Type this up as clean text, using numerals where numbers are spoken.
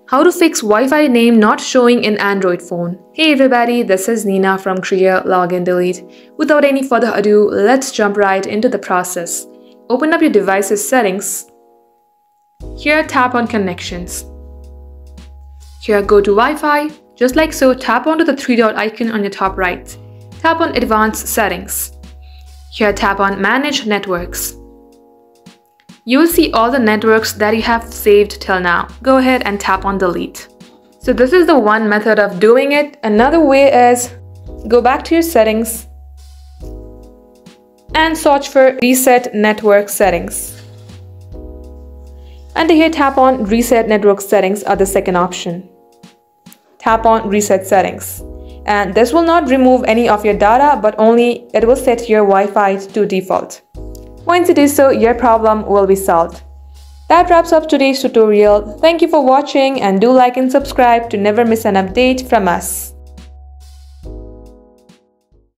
How to fix Wi-Fi name not showing in Android phone. Hey everybody, this is Nina from Create, Login, Delete. Without any further ado, let's jump right into the process. Open up your device's settings. Here, tap on Connections. Here, go to Wi-Fi. Just like so, tap onto the three-dot icon on your top right. Tap on Advanced Settings. Here, tap on Manage Networks. You will see all the networks that you have saved till now. Go ahead and tap on Delete. So this is the one method of doing it. Another way is go back to your settings and search for Reset Network Settings. And here tap on Reset Network Settings are the second option. Tap on Reset Settings. And this will not remove any of your data, but only it will set your Wi-Fi to default. Once you do so, your problem will be solved. That wraps up today's tutorial. Thank you for watching and do like and subscribe to never miss an update from us.